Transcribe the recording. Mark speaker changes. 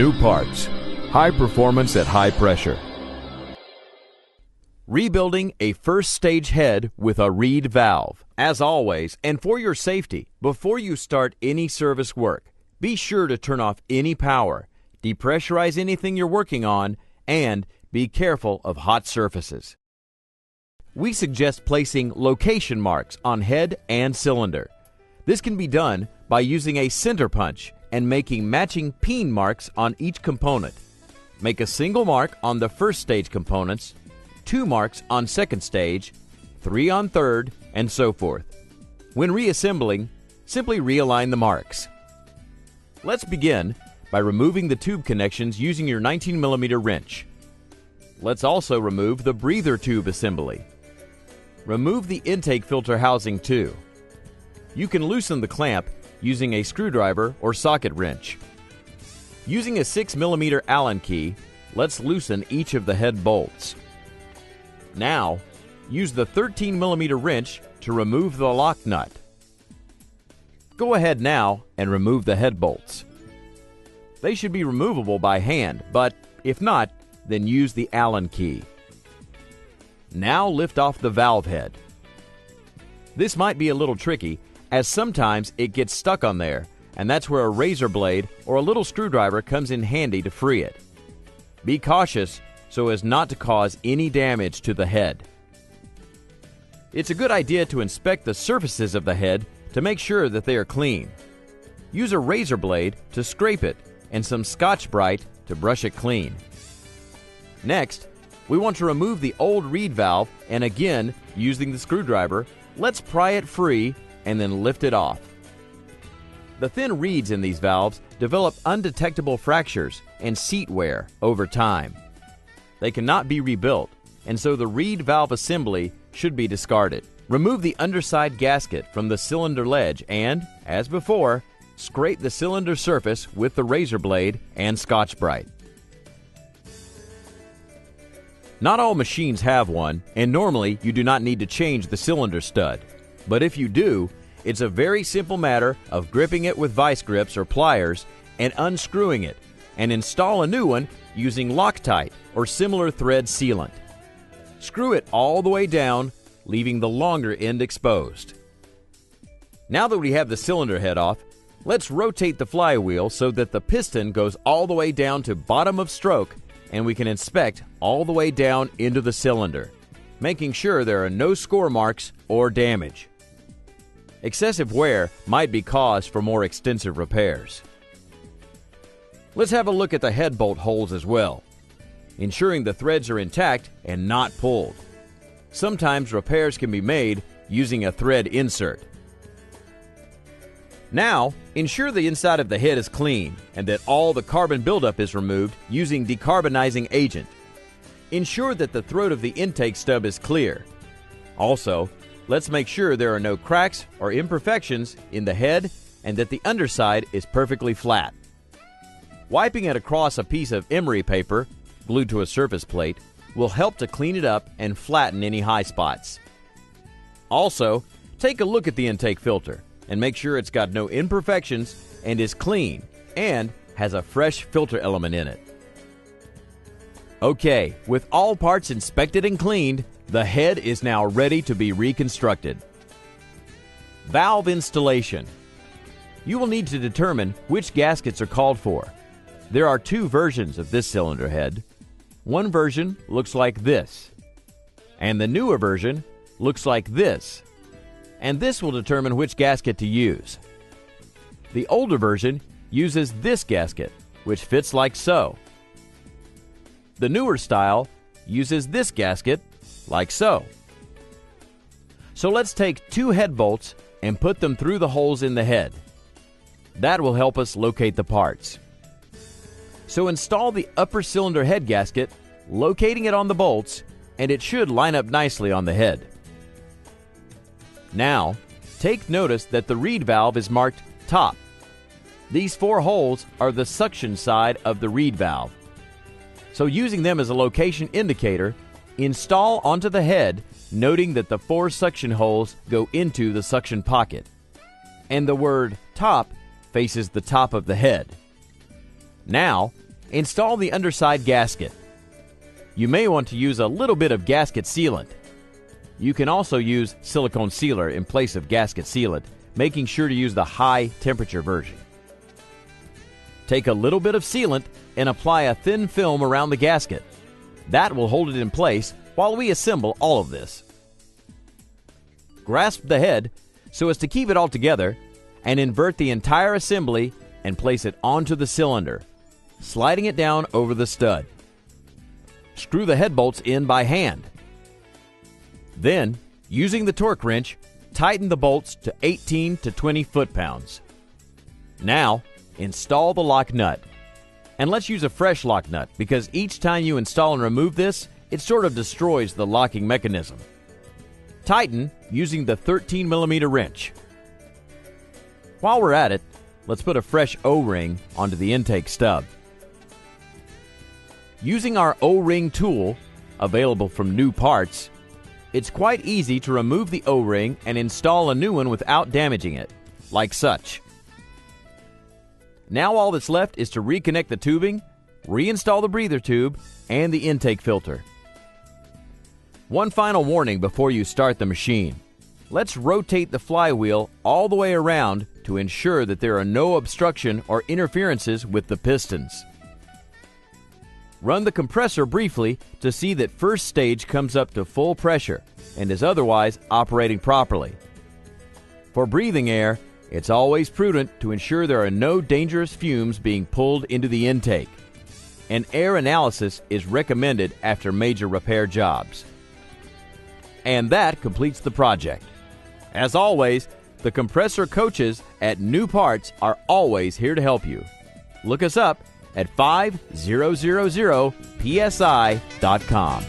Speaker 1: new parts. High performance at high pressure. Rebuilding a first stage head with a reed valve. As always, and for your safety, before you start any service work, be sure to turn off any power, depressurize anything you're working on, and be careful of hot surfaces. We suggest placing location marks on head and cylinder. This can be done by using a center punch and making matching peen marks on each component. Make a single mark on the first stage components, 2 marks on second stage, 3 on third, and so forth. When reassembling, simply realign the marks. Let's begin by removing the tube connections using your 19mm wrench. Let's also remove the breather tube assembly. Remove the intake filter housing too. You can loosen the clamp using a screwdriver or socket wrench. Using a 6mm Allen key, let's loosen each of the head bolts. Now, use the 13mm wrench to remove the lock nut. Go ahead now and remove the head bolts. They should be removable by hand, but if not, then use the Allen key. Now lift off the valve head. This might be a little tricky, as sometimes it gets stuck on there, and that's where a razor blade or a little screwdriver comes in handy to free it. Be cautious so as not to cause any damage to the head. It's a good idea to inspect the surfaces of the head to make sure that they are clean. Use a razor blade to scrape it and some Scotch-Brite to brush it clean. Next, we want to remove the old reed valve, and again, using the screwdriver, let's pry it free and then lift it off. The thin reeds in these valves develop undetectable fractures and seat wear over time. They cannot be rebuilt, and so the reed valve assembly should be discarded. Remove the underside gasket from the cylinder ledge and, as before, scrape the cylinder surface with the razor blade and Scotch-Brite. Not all machines have one, and normally you do not need to change the cylinder stud. But if you do, it's a very simple matter of gripping it with vice grips or pliers and unscrewing it, and install a new one using Loctite or similar thread sealant. Screw it all the way down, leaving the longer end exposed. Now that we have the cylinder head off, let's rotate the flywheel so that the piston goes all the way down to bottom of stroke, and we can inspect all the way down into the cylinder, making sure there are no score marks or damage. Excessive wear might be cause for more extensive repairs. Let's have a look at the head bolt holes as well, ensuring the threads are intact and not pulled. Sometimes repairs can be made using a thread insert. Now, ensure the inside of the head is clean and that all the carbon buildup is removed using decarbonizing agent. Ensure that the throat of the intake stub is clear. Also, let's make sure there are no cracks or imperfections in the head and that the underside is perfectly flat. Wiping it across a piece of emery paper, glued to a surface plate, will help to clean it up and flatten any high spots. Also, take a look at the intake filter and make sure it's got no imperfections and is clean and has a fresh filter element in it. Okay, with all parts inspected and cleaned, the head is now ready to be reconstructed. Valve installation. You will need to determine which gaskets are called for. There are 2 versions of this cylinder head. One version looks like this, and the newer version looks like this, and this will determine which gasket to use. The older version uses this gasket, which fits like so. The newer style uses this gasket, like so. So let's take 2 head bolts and put them through the holes in the head. That will help us locate the parts. So install the upper cylinder head gasket, locating it on the bolts, and it should line up nicely on the head. Now, take notice that the reed valve is marked top. These 4 holes are the suction side of the reed valve. So using them as a location indicator, install onto the head, noting that the 4 suction holes go into the suction pocket, and the word top faces the top of the head. Now, Install the underside gasket. You may want to use a little bit of gasket sealant. You can also use silicone sealer in place of gasket sealant, making sure to use the high temperature version. Take a little bit of sealant and apply a thin film around the gasket. That will hold it in place while we assemble all of this. Grasp the head so as to keep it all together and invert the entire assembly and place it onto the cylinder, sliding it down over the stud. Screw the head bolts in by hand. Then, using the torque wrench, tighten the bolts to 18 to 20 foot-pounds. Now, install the lock nut. And let's use a fresh lock nut because each time you install and remove this, it sort of destroys the locking mechanism. Tighten using the 13mm wrench. While we're at it, let's put a fresh O-ring onto the intake stub. Using our O-ring tool, available from New Parts, it's quite easy to remove the O-ring and install a new one without damaging it, like such. Now all that's left is to reconnect the tubing, reinstall the breather tube, and the intake filter. One final warning before you start the machine. Let's rotate the flywheel all the way around to ensure that there are no obstruction or interferences with the pistons. Run the compressor briefly to see that first stage comes up to full pressure and is otherwise operating properly. For breathing air, it's always prudent to ensure there are no dangerous fumes being pulled into the intake. An air analysis is recommended after major repair jobs. And that completes the project. As always, the compressor coaches at New Parts are always here to help you. Look us up at 5000psi.com.